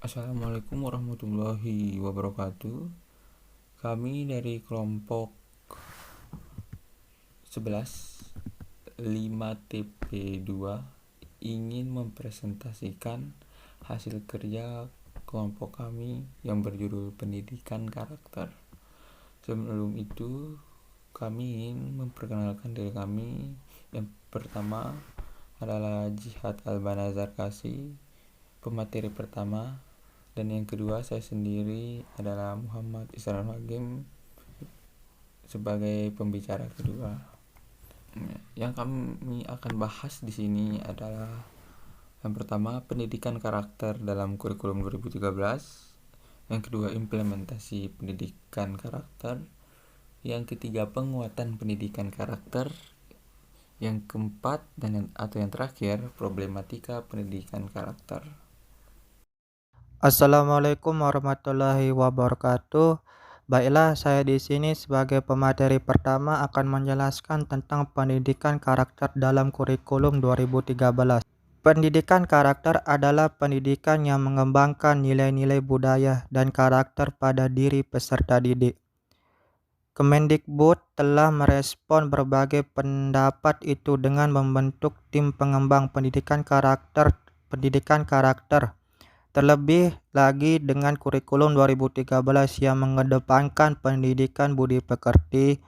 Assalamualaikum warahmatullahi wabarakatuh. Kami dari kelompok 11 5TP2 ingin mempresentasikan hasil kerja kelompok kami yang berjudul Pendidikan Karakter. Sebelum itu, kami ingin memperkenalkan diri kami. Yang pertama adalah Jihad Albanazar Kasih, pemateri pertama, dan yang kedua saya sendiri adalah Muhammad Isran Hakim sebagai pembicara kedua. Yang kami akan bahas di sini adalah yang pertama pendidikan karakter dalam kurikulum 2013, yang kedua implementasi pendidikan karakter, yang ketiga penguatan pendidikan karakter, yang keempat atau yang terakhir problematika pendidikan karakter. Assalamualaikum warahmatullahi wabarakatuh. Baiklah, saya di sini sebagai pemateri pertama akan menjelaskan tentang pendidikan karakter dalam kurikulum 2013. Pendidikan karakter adalah pendidikan yang mengembangkan nilai-nilai budaya dan karakter pada diri peserta didik. Kemendikbud telah merespon berbagai pendapat itu dengan membentuk tim pengembang pendidikan karakter. Terlebih lagi dengan kurikulum 2013 yang mengedepankan pendidikan budi pekerti,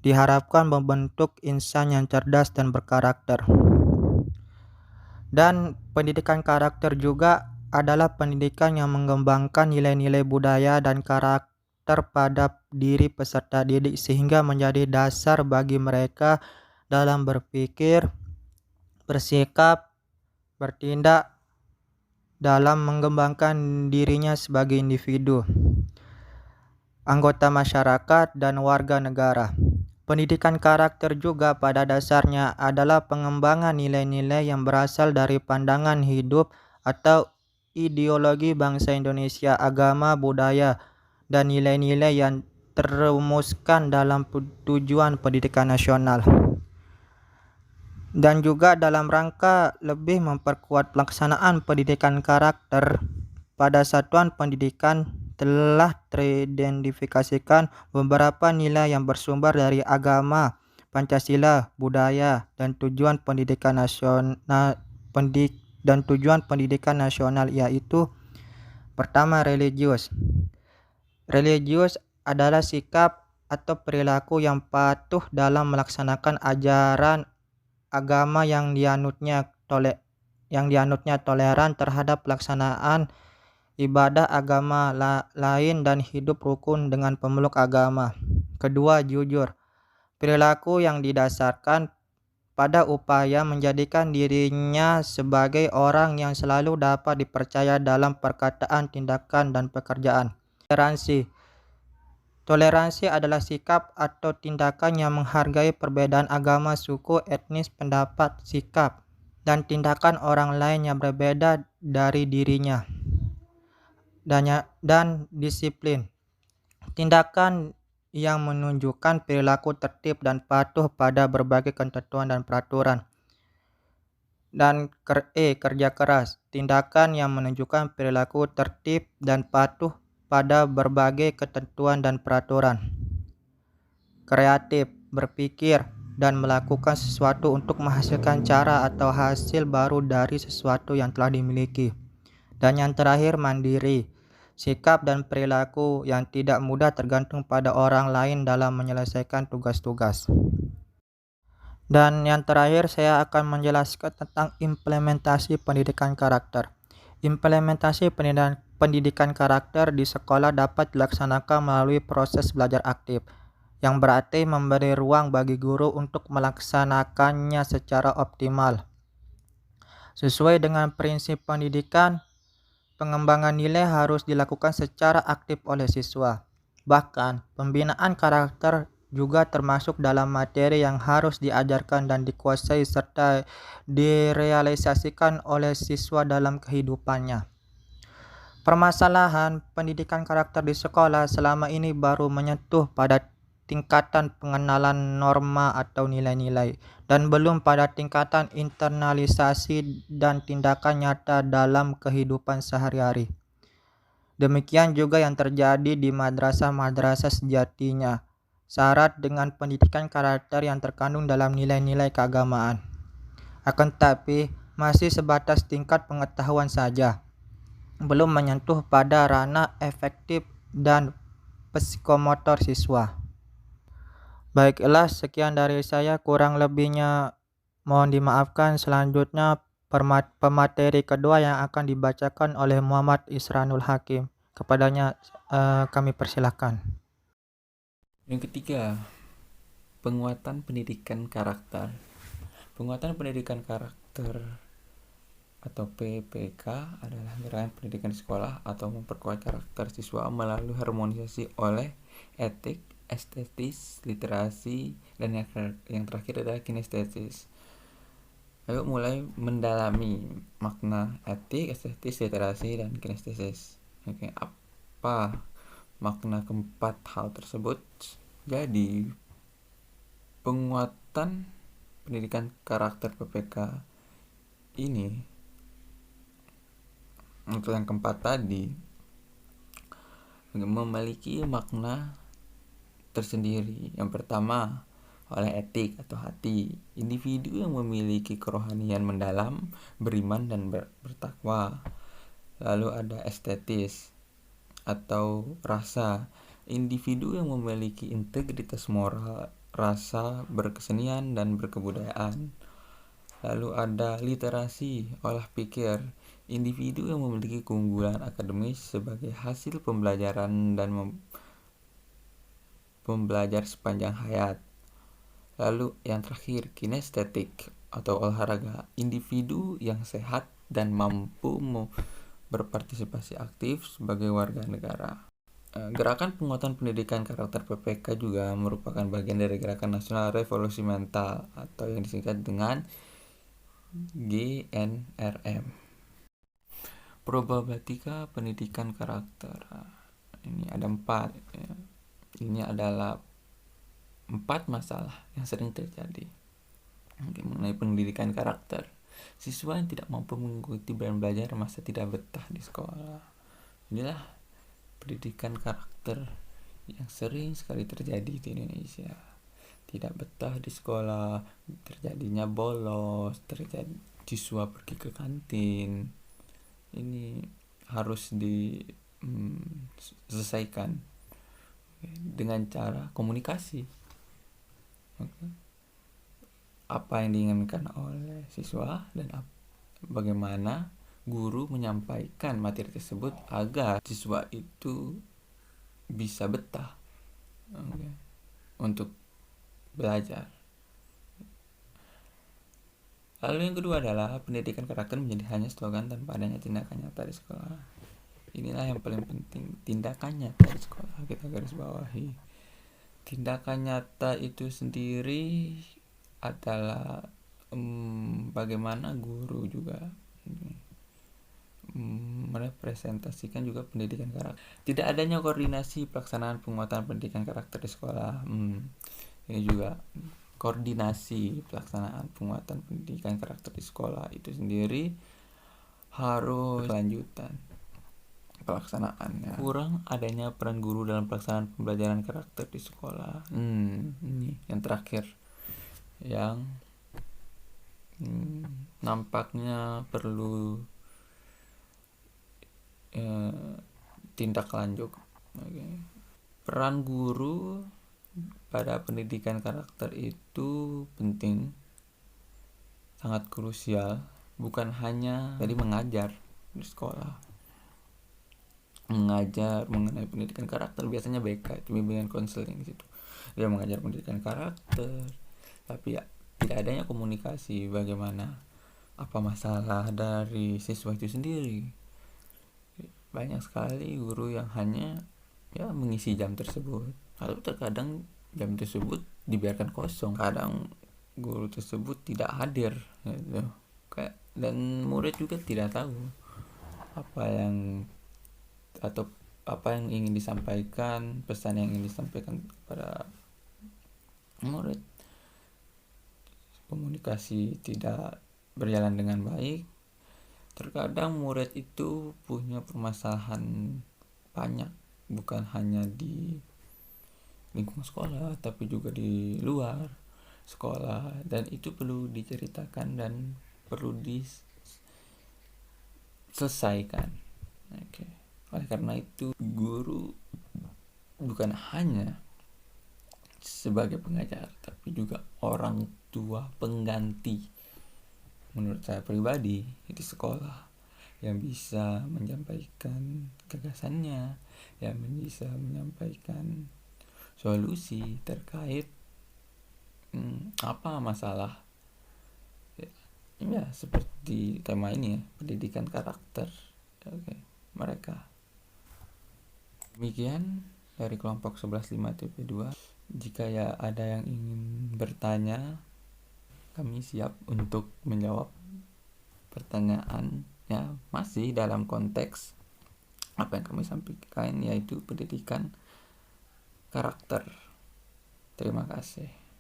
diharapkan membentuk insan yang cerdas dan berkarakter. Dan pendidikan karakter juga adalah pendidikan yang mengembangkan nilai-nilai budaya dan karakter pada diri peserta didik sehingga menjadi dasar bagi mereka dalam berpikir, bersikap, bertindak, dalam mengembangkan dirinya sebagai individu, anggota masyarakat, dan warga negara. Pendidikan karakter juga pada dasarnya adalah pengembangan nilai-nilai yang berasal dari pandangan hidup atau ideologi bangsa Indonesia, agama, budaya, dan nilai-nilai yang terumuskan dalam tujuan pendidikan nasional. Dan juga dalam rangka lebih memperkuat pelaksanaan pendidikan karakter pada satuan pendidikan telah teridentifikasikan beberapa nilai yang bersumber dari agama, Pancasila, budaya, dan tujuan pendidikan nasional yaitu pertama, religius. Religius adalah sikap atau perilaku yang patuh dalam melaksanakan ajaran agama yang dianutnya toleran terhadap pelaksanaan ibadah agama lain dan hidup rukun dengan pemeluk agama. Kedua, jujur. Perilaku yang didasarkan pada upaya menjadikan dirinya sebagai orang yang selalu dapat dipercaya dalam perkataan, tindakan, dan pekerjaan. Toleransi. Toleransi adalah sikap atau tindakan yang menghargai perbedaan agama, suku, etnis, pendapat, sikap, dan tindakan orang lain yang berbeda dari dirinya. Dan disiplin. Tindakan yang menunjukkan perilaku tertib dan patuh pada berbagai ketentuan dan peraturan. Dan kerja keras. Tindakan yang menunjukkan perilaku tertib dan patuh pada berbagai ketentuan dan peraturan. Kreatif, berpikir dan melakukan sesuatu untuk menghasilkan cara atau hasil baru dari sesuatu yang telah dimiliki. Dan yang terakhir, mandiri, sikap dan perilaku yang tidak mudah tergantung pada orang lain dalam menyelesaikan tugas-tugas. Dan yang terakhir, saya akan menjelaskan tentang implementasi pendidikan karakter. Implementasi pendidikan karakter di sekolah dapat dilaksanakan melalui proses belajar aktif, yang berarti memberi ruang bagi guru untuk melaksanakannya secara optimal. Sesuai dengan prinsip pendidikan, pengembangan nilai harus dilakukan secara aktif oleh siswa. Bahkan, pembinaan karakter juga termasuk dalam materi yang harus diajarkan dan dikuasai serta direalisasikan oleh siswa dalam kehidupannya. Permasalahan pendidikan karakter di sekolah selama ini baru menyentuh pada tingkatan pengenalan norma atau nilai-nilai dan belum pada tingkatan internalisasi dan tindakan nyata dalam kehidupan sehari-hari. Demikian juga yang terjadi di madrasah-madrasah sejatinya, syarat dengan pendidikan karakter yang terkandung dalam nilai-nilai keagamaan. Akan tetapi, masih sebatas tingkat pengetahuan saja, belum menyentuh pada ranah efektif dan psikomotor siswa. Baiklah, sekian dari saya, kurang lebihnya mohon dimaafkan. Selanjutnya pemateri kedua yang akan dibacakan oleh Muhammad Isranul Hakim. Kepadanya kami persilahkan. Yang ketiga, penguatan pendidikan karakter. Penguatan pendidikan karakter atau PPK adalah gerakan pendidikan di sekolah atau memperkuat karakter siswa melalui harmonisasi oleh etik, estetis, literasi, dan yang terakhir adalah kinestesis. Lalu mulai mendalami makna etik, estetis, literasi, dan kinestesis. Oke, apa makna keempat hal tersebut? Jadi, penguatan pendidikan karakter PPK ini untuk yang keempat tadi memiliki makna tersendiri. Yang pertama, oleh etik atau hati, individu yang memiliki kerohanian mendalam, beriman dan bertakwa. Lalu ada estetis atau rasa, individu yang memiliki integritas moral, rasa, berkesenian dan berkebudayaan. Lalu ada literasi, olah pikir, individu yang memiliki keunggulan akademis sebagai hasil pembelajaran dan belajar sepanjang hayat. Lalu yang terakhir, kinestetik atau olahraga, individu yang sehat dan mampu berpartisipasi aktif sebagai warga negara. Gerakan penguatan pendidikan karakter PPK juga merupakan bagian dari Gerakan Nasional Revolusi Mental atau yang disingkat dengan GNRM. Problematika pendidikan karakter. Ini ada 4 ya. Ini adalah 4 masalah yang sering terjadi mengenai pendidikan karakter. Siswa yang tidak mampu mengikuti dan belajar masa tidak betah di sekolah. Inilah pendidikan karakter yang sering sekali terjadi di Indonesia. Tidak betah di sekolah, terjadinya bolos, terjadi siswa pergi ke kantin. Ini harus diselesaikan dengan cara komunikasi. Apa yang diinginkan oleh siswa dan bagaimana guru menyampaikan materi tersebut agar siswa itu bisa betah untuk belajar. Lalu yang kedua adalah pendidikan karakter menjadi hanya slogan tanpa adanya tindakan nyata di sekolah. Inilah yang paling penting, tindakan nyata di sekolah, kita garis bawahi. Tindakan nyata itu sendiri adalah bagaimana guru juga merepresentasikan juga pendidikan karakter. Tidak adanya koordinasi pelaksanaan penguatan pendidikan karakter di sekolah. Ini juga koordinasi pelaksanaan penguatan pendidikan karakter di sekolah itu sendiri harus berkelanjutan pelaksanaannya. Kurang adanya peran guru dalam pelaksanaan pembelajaran karakter di sekolah. Ini yang terakhir yang nampaknya perlu tindak lanjut. Peran guru pada pendidikan karakter itu penting, sangat krusial, bukan hanya dari mengajar di sekolah. Mengajar mengenai pendidikan karakter biasanya BK, itu bimbingan konseling di situ. Dia mengajar pendidikan karakter, tapi ya, tidak adanya komunikasi bagaimana apa masalah dari siswa itu sendiri. Banyak sekali guru yang hanya mengisi jam tersebut, lalu terkadang jam tersebut dibiarkan kosong, kadang guru tersebut tidak hadir gitu. Dan murid juga tidak tahu apa yang ingin disampaikan, pesan yang ingin disampaikan kepada murid. Komunikasi tidak berjalan dengan baik. Terkadang murid itu punya permasalahan banyak, bukan hanya di lingkungan sekolah tapi juga di luar sekolah, dan itu perlu diceritakan dan perlu diselesaikan. Oke. Oleh karena itu guru bukan hanya sebagai pengajar tapi juga orang tua pengganti, menurut saya pribadi, di sekolah, yang bisa menyampaikan gagasannya, yang bisa menyampaikan solusi terkait apa masalah ya seperti tema ini ya, pendidikan karakter. Oke, mereka. Demikian dari kelompok 11.5 TP2. Jika ya ada yang ingin bertanya, kami siap untuk menjawab pertanyaan ya, masih dalam konteks apa yang kami sampaikan, yaitu pendidikan karakter. Terima kasih.